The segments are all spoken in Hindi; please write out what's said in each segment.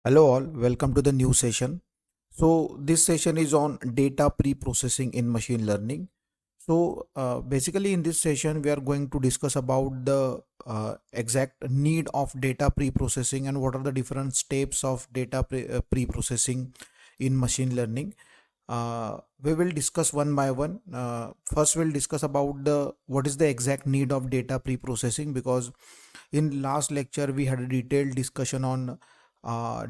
Hello all, welcome to the new session. So this session is on data pre-processing in machine learning. Basically in this session we are going to discuss about the exact need of data pre-processing and what are the different steps of data pre-processing in machine learning. We will discuss one by one. First we'll discuss about the what is the exact need of data pre-processing, because in last lecture we had a detailed discussion on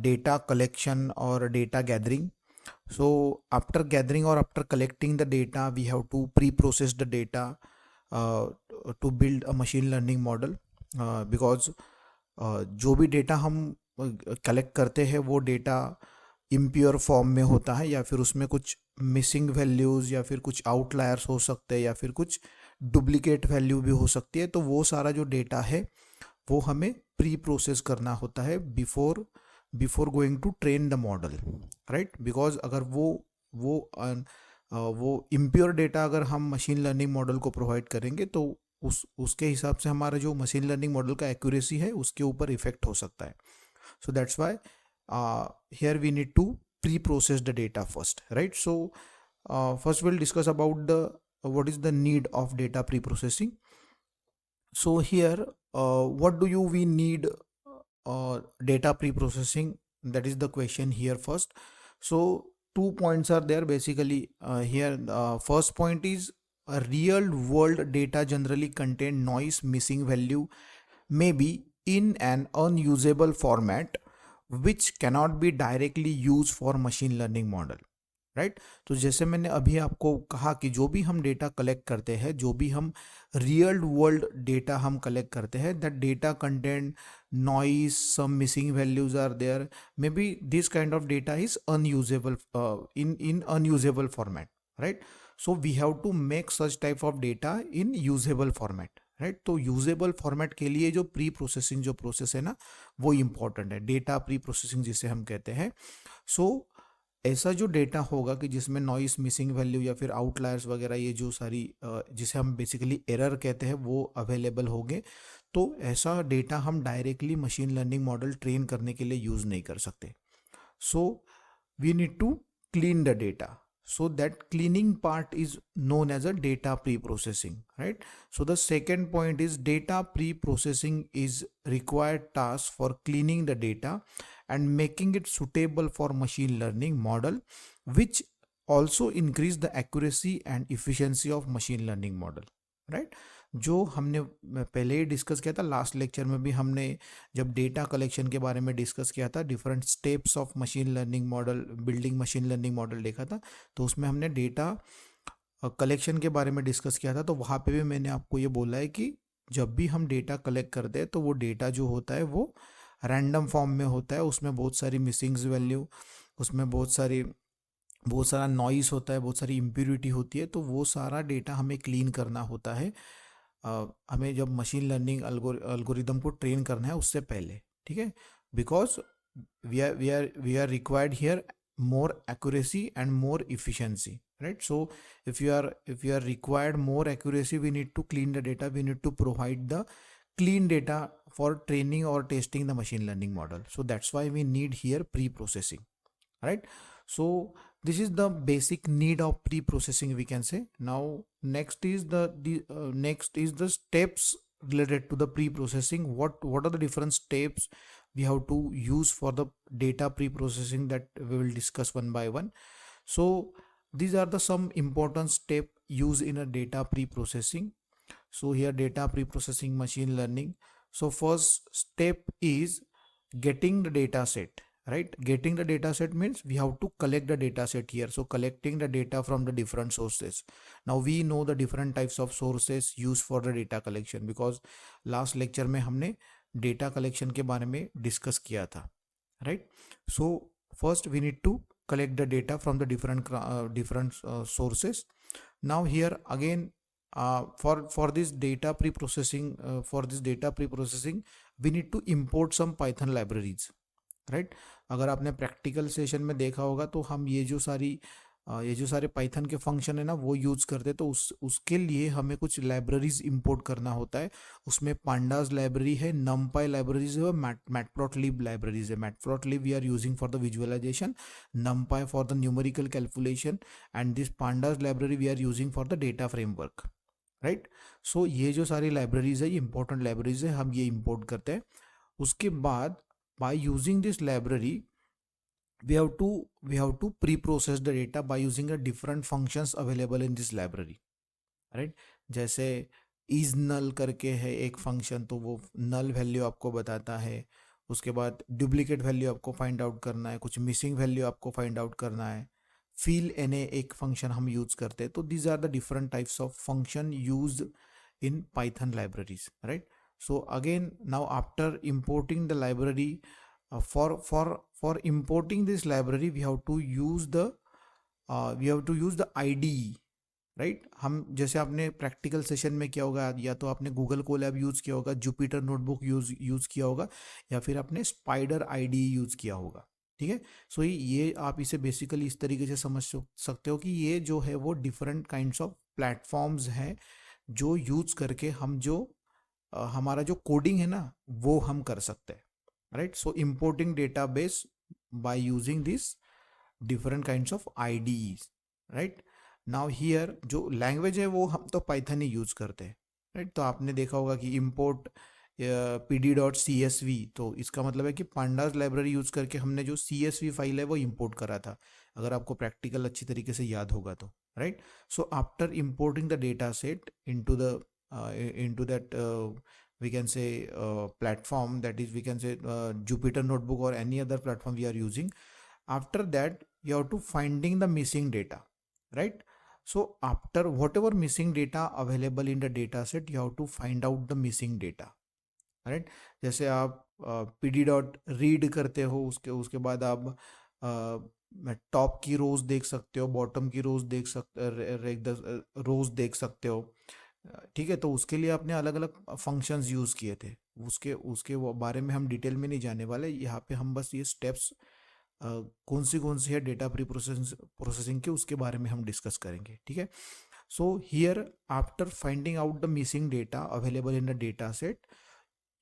data collection or data gathering. So after gathering or after collecting the data, we have to pre-process the data uh, to build a machine learning model, because जो भी डेटा हम कलेक्ट करते हैं वो डेटा इम्प्योर फॉर्म में होता है, या फिर उसमें कुछ मिसिंग वैल्यूज़ या फिर कुछ आउटलायर्स हो सकते हैं या फिर कुछ डुप्लीकेट वैल्यू भी हो सकती है। तो वो सारा जो डेटा है वो हमें प्री प्रोसेस करना होता है before going to train the model, right. Because अगर वो इम्प्योर डेटा अगर हम मशीन लर्निंग मॉडल को प्रोवाइड करेंगे तो उसके हिसाब से हमारा जो मशीन लर्निंग मॉडल का एक्यूरेसी है उसके ऊपर इफेक्ट हो सकता है। So that's why here we need to pre process the data first, right. So first will discuss about the what is the need of data pre-processing. So here what do we need data pre-processing? That is the question here first. So 2 points are there basically here. First point is a real world data generally contain noise, missing value, maybe in an unusable format which cannot be directly used for machine learning model, right. तो जैसे मैंने अभी आपको कहा कि जो भी हम डेटा कलेक्ट करते हैं, जो भी हम रियल वर्ल्ड डेटा हम कलेक्ट करते हैं, that data content noise, some missing values are there, may be this kind of data is unusable in unusable format, right. So we have to make such type of data in usable format, right. तो यूजेबल फॉर्मेट के लिए जो प्री प्रोसेसिंग जो प्रोसेस है ना वो इम्पॉर्टेंट है, डेटा प्री प्रोसेसिंग जिसे हम कहते हैं। सो ऐसा जो डेटा होगा कि जिसमें नॉइस, मिसिंग वैल्यू या फिर आउटलायर्स वगैरह ये जो सारी जिसे हम बेसिकली एरर कहते हैं वो अवेलेबल होंगे, तो ऐसा डेटा हम डायरेक्टली मशीन लर्निंग मॉडल ट्रेन करने के लिए यूज़ नहीं कर सकते। So we need to clean the data. So that cleaning part is known as a data pre-processing, right? So the second point is data pre-processing is required task for cleaning the data and making it suitable for machine learning model, which also increase the accuracy and efficiency of machine learning model, right? जो हमने पहले ही डिस्कस किया था, लास्ट लेक्चर में भी हमने जब डेटा कलेक्शन के बारे में डिस्कस किया था, different steps of machine learning model, building machine learning model देखा था, तो उसमें हमने डेटा कलेक्शन के बारे में डिस्कस किया था। तो वहाँ पे भी मैंने आपको ये बोला है कि जब भी हम डेटा कलेक्ट करते हैं तो वो डेटा जो होता है वो रैंडम फॉर्म में होता है, उसमें बहुत सारी मिसिंग्स वैल्यू, उसमें बहुत सारा नॉइस होता है, बहुत सारी इम्प्योरिटी होती है। तो वो सारा डेटा हमें क्लीन करना होता है, हमें जब मशीन लर्निंग अल्गोरिदम को ट्रेन करना है उससे पहले, ठीक है। Because we are required here more accuracy and more efficiency, right? So if you are required more accuracy, we need to clean the data, we need to provide the clean data for training or testing the machine learning model. So that's why we need here pre-processing, right? So this is the basic need of pre-processing, we can say. Now next is the steps related to the pre-processing. What are the different steps we have to use for the data pre-processing, that we will discuss one by one. So these are the some important step used in a data pre-processing. So here data pre-processing machine learning. So first step is getting the data set, right? Getting the data set means we have to collect the data set here. So collecting the data from the different sources. Now we know the different types of sources used for the data collection, because last lecture में हमने डेटा कलेक्शन के बारे में डिस्कस किया था, right. So first we need to collect the data from the different sources. Now here again for this data pre-processing we need to import some Python libraries, right? अगर आपने प्रैक्टिकल सेशन में देखा होगा तो हम ये जो सारी ये जो सारे पाइथन के फंक्शन है ना वो यूज़ करते हैं, तो उसके लिए हमें कुछ लाइब्रेरीज इंपोर्ट करना होता है। उसमें पांडास लाइब्रेरी है, नमपाई लाइब्रेरीज है और मैटप्लॉटलिब लाइब्रेरीज है। Matplotlib we are using for the visualization, NumPy for the numerical calculation, and this pandas library we are using for the data framework, right. So ये जो सारी लाइब्रेरीज है, ये इंपॉर्टेंट लाइब्रेरीज है, हम ये इंपोर्ट करते हैं। उसके बाद bye using this library we have to pre-process the data by using a different functions available in this library, right? जैसे is null करके है एक फंक्शन, तो वो null वैल्यू आपको बताता है। उसके बाद डुप्लीकेट वैल्यू आपको फाइंड आउट करना है, कुछ मिसिंग वैल्यू आपको फाइंड आउट करना है। fill na एक फंक्शन हम यूज करते हैं। तो these are the different types of function used in Python libraries, right? So again, now after importing the library, for importing this library we have to use the IDE, right. हम जैसे आपने प्रैक्टिकल सेशन में किया होगा, या तो आपने गूगल कोलैब यूज़ किया होगा, जुपिटर नोटबुक यूज़ किया होगा, या फिर आपने स्पाइडर IDE यूज़ किया होगा, ठीक है। सो ये आप इसे बेसिकली इस तरीके से समझ सकते हो कि ये जो है वो डिफरेंट काइंड्स ऑफ प्लेटफॉर्म्स हैं जो यूज़ करके हम जो हमारा जो कोडिंग है ना वो हम कर सकते हैं, right. So importing database by using this different kinds of IDEs, right? Now here जो लैंग्वेज है वो हम तो पाइथन ही यूज करते हैं, राइट। तो आपने देखा होगा कि import pd.csv, तो इसका मतलब है कि पांडास लाइब्रेरी यूज करके हमने जो CSV फाइल है वो इंपोर्ट करा था, अगर आपको प्रैक्टिकल अच्छी तरीके से याद होगा तो, right. So after importing the data set into that we can say platform, that is we can say Jupyter notebook or any other platform we are using. After that you have to finding the missing data, right? So after whatever missing data available in the data set, you have to find out the missing data, right? जैसे आप pd.read करते हो, उसके बाद आप टॉप की रोज देख सकते हो, बॉटम की रोज देख सकते रोज देख सकते हो, ठीक है। तो उसके लिए आपने अलग अलग फंक्शंस यूज किए थे, उसके उसके वो बारे में हम डिटेल में नहीं जाने वाले यहाँ पे। हम बस ये स्टेप्स कौन सी है डेटा प्रोसेसिंग के, उसके बारे में हम डिस्कस करेंगे, ठीक है। So here after finding out the missing data available in the data set,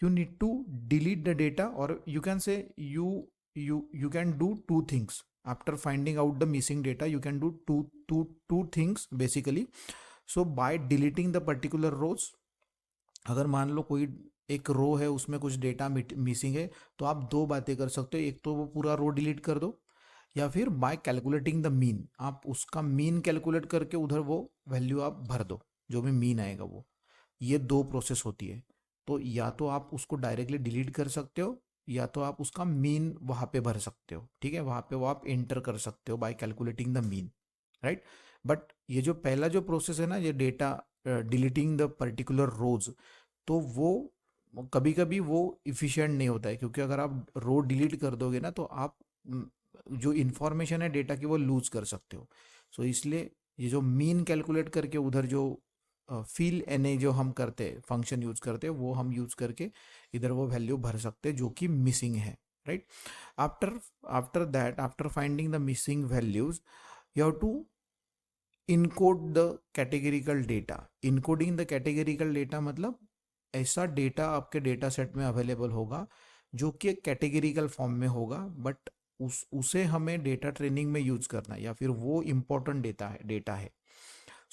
you need to delete the data, or you can say you can do two things. After finding out the missing data, you can do two things basically. So by deleting the particular rows, अगर मान लो कोई एक रो है उसमें कुछ डेटा मिसिंग है, तो आप दो बातें कर सकते हो। एक तो वो पूरा रो डिलीट कर दो, या फिर बाय कैलकुलेटिंग द मीन, आप उसका मीन कैलकुलेट करके उधर वो वैल्यू आप भर दो, जो भी मीन आएगा वो। ये दो प्रोसेस होती है। तो या तो आप उसको डायरेक्टली डिलीट कर सकते हो, या तो आप उसका मीन वहाँ पे भर सकते हो, ठीक है। वहाँ पे वो आप एंटर कर सकते हो bye calculating the mean, right. But ये जो पहला जो प्रोसेस है ना, ये डेटा डिलीटिंग द पर्टिकुलर रोज, तो वो कभी कभी वो इफिशिएंट नहीं होता है, क्योंकि अगर आप रो डिलीट कर दोगे ना तो आप जो इन्फॉर्मेशन है डेटा की वो लूज कर सकते हो। सो इसलिए ये जो मीन कैलकुलेट करके उधर जो फील एन जो हम करते हैं, फंक्शन यूज करते हैं, वो हम यूज करके इधर वो वैल्यू भर सकते हैं जो कि मिसिंग है, right. After that, after finding the missing values, you have to encode the categorical data. Encoding the categorical data मतलब ऐसा डेटा आपके डेटा सेट में अवेलेबल होगा जो कि एक कैटेगरिकल फॉर्म में होगा, बट उसे हमें डेटा ट्रेनिंग में यूज करना है, या फिर वो इम्पोर्टेंट डेटा है।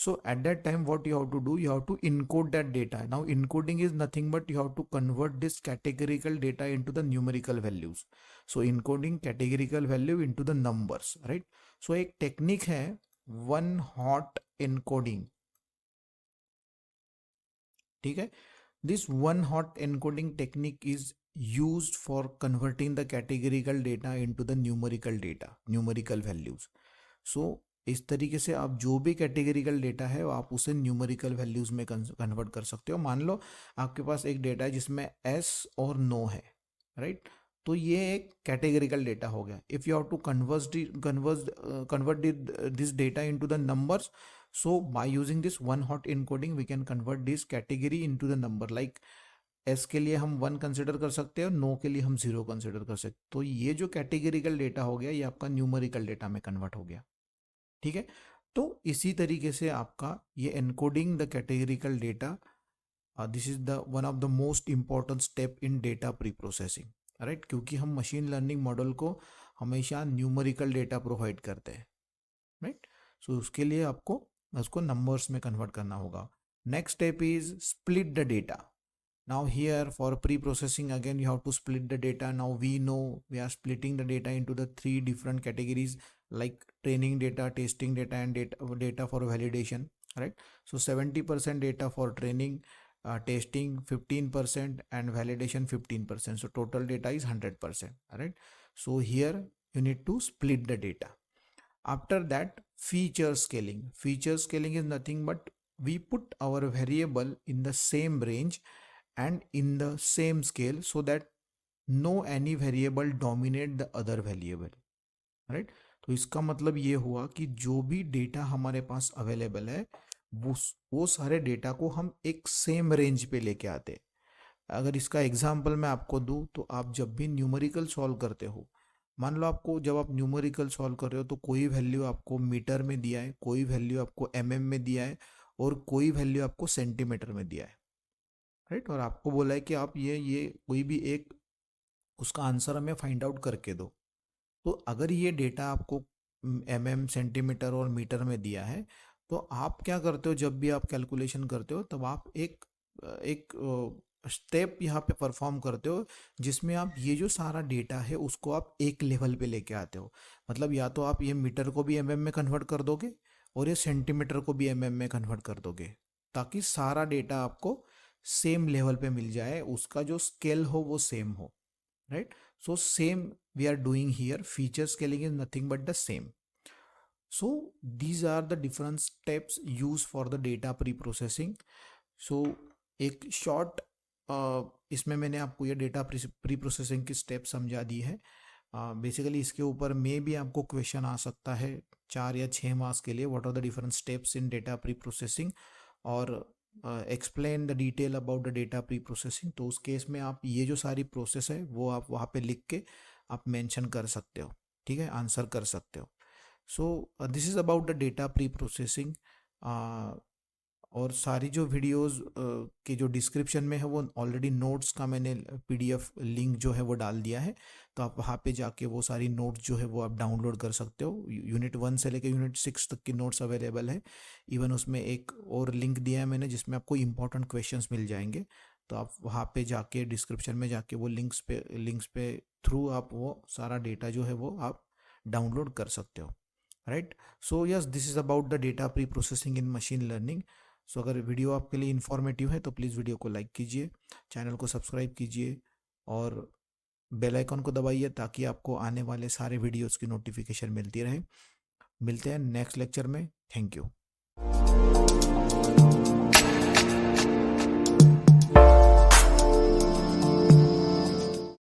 So at that time what you have to do, you have to encode that data. Now encoding is nothing but you have to convert this categorical data into the numerical values. So encoding categorical value into the numbers, right? So एक टेक्निक है वन हॉट encoding, ठीक है। This one hot encoding technique is used for converting the categorical data into the numerical values. So इस तरीके से आप जो भी कैटेगरिकल डेटा है आप उसे न्यूमेरिकल वैल्यूज में कन्वर्ट कर सकते हो। मान लो आपके पास एक डेटा है जिसमें एस और नो है, राइट। तो ये एक कैटेगरिकल डेटा हो गया। If you have to convert this data into the numbers, so by using this one hot encoding we can convert this category into the number. Like S के लिए हम 1 कंसिडर कर सकते हैं और नो के लिए हम 0 कंसिडर कर सकते हैं। तो ये जो कैटेगरिकल डेटा हो गया ये आपका न्यूमेरिकल डेटा में कन्वर्ट हो गया। ठीक है। तो इसी तरीके से आपका ये encoding the categorical data, this is the one of the most important step in data pre processing, right, क्योंकि हम मशीन लर्निंग मॉडल को हमेशा न्यूमेरिकल डेटा प्रोवाइड करते हैं, राइट। सो उसके लिए आपको उसको नंबर्स में कन्वर्ट करना होगा। Next step is split the data. Now here for pre-processing again you have to split the data. Now we know we are splitting the data into the three different categories like training data, testing data and data for validation, right? So 70% data for training, testing 15% and validation 15%. So total data is 100%, right? So here you need to split the data. After that, feature scaling. Feature scaling is nothing but we put our variable in the same range and in the same scale so that no any variable dominate the other variable, right. तो इसका मतलब ये हुआ कि जो भी डेटा हमारे पास अवेलेबल है वो सारे डेटा को हम एक सेम रेंज पे लेके आते हैं। अगर इसका एग्जांपल मैं आपको दूं तो आप जब भी न्यूमेरिकल सॉल्व करते हो, मान लो आपको जब आप न्यूमेरिकल सॉल्व कर रहे हो तो कोई वैल्यू आपको मीटर में दिया है, कोई वैल्यू आपको एमएम में दिया है और कोई वैल्यू आपको सेंटीमीटर में दिया है, राइट। और आपको बोला है कि आप ये कोई भी एक उसका आंसर हमें फाइंड आउट करके दो। तो अगर ये डेटा आपको एमएम, सेंटीमीटर और मीटर में दिया है तो आप क्या करते हो, जब भी आप कैलकुलेशन करते हो तब आप एक स्टेप यहाँ पे परफॉर्म करते हो जिसमें आप ये जो सारा डेटा है उसको आप एक लेवल पे लेके आते हो। मतलब या तो आप ये मीटर को भी एमएम में कन्वर्ट कर दोगे और ये सेंटीमीटर को भी एमएम में कन्वर्ट कर दोगे, ताकि सारा डेटा आपको सेम लेवल पे मिल जाए, उसका जो स्केल हो वो सेम हो, right. So same we are doing here. Feature scaling is nothing but the same. So these are the different steps used for the data pre-processing. So एक शॉर्ट इसमें मैंने आपको ये डेटा प्री प्रोसेसिंग की स्टेप समझा दी है। बेसिकली इसके ऊपर में भी आपको क्वेश्चन आ सकता है 4 या 6 मार्क्स के लिए, what are the different steps in data preprocessing और explain the detail about the data preprocessing. तो उस केस में आप ये जो सारी प्रोसेस है वो आप वहाँ पे लिख के आप मेंशन कर सकते हो, ठीक है, आंसर कर सकते हो। So this is about the data preprocessing. और सारी जो वीडियोस के जो डिस्क्रिप्शन में है वो ऑलरेडी नोट्स का मैंने पीडीएफ लिंक जो है वो डाल दिया है, तो आप वहाँ पे जाके वो सारी नोट्स जो है वो आप डाउनलोड कर सकते हो। यूनिट 1 से लेकर यूनिट 6 तक की नोट्स अवेलेबल है। इवन उसमें एक और लिंक दिया है मैंने जिसमें आपको इंपॉर्टेंट क्वेश्चंस मिल जाएंगे, तो आप वहाँ पे जाके डिस्क्रिप्शन में जाके वो लिंक्स पे थ्रू आप वो सारा डेटा जो है वो आप डाउनलोड कर सकते हो, right. So yes, this is about the data preprocessing in machine learning. So अगर वीडियो आपके लिए इन्फॉर्मेटिव है तो प्लीज़ वीडियो को लाइक कीजिए, चैनल को सब्सक्राइब कीजिए और बेल आइकन को दबाइए ताकि आपको आने वाले सारे वीडियोस की नोटिफिकेशन मिलती रहे। मिलते हैं नेक्स्ट लेक्चर में। Thank you.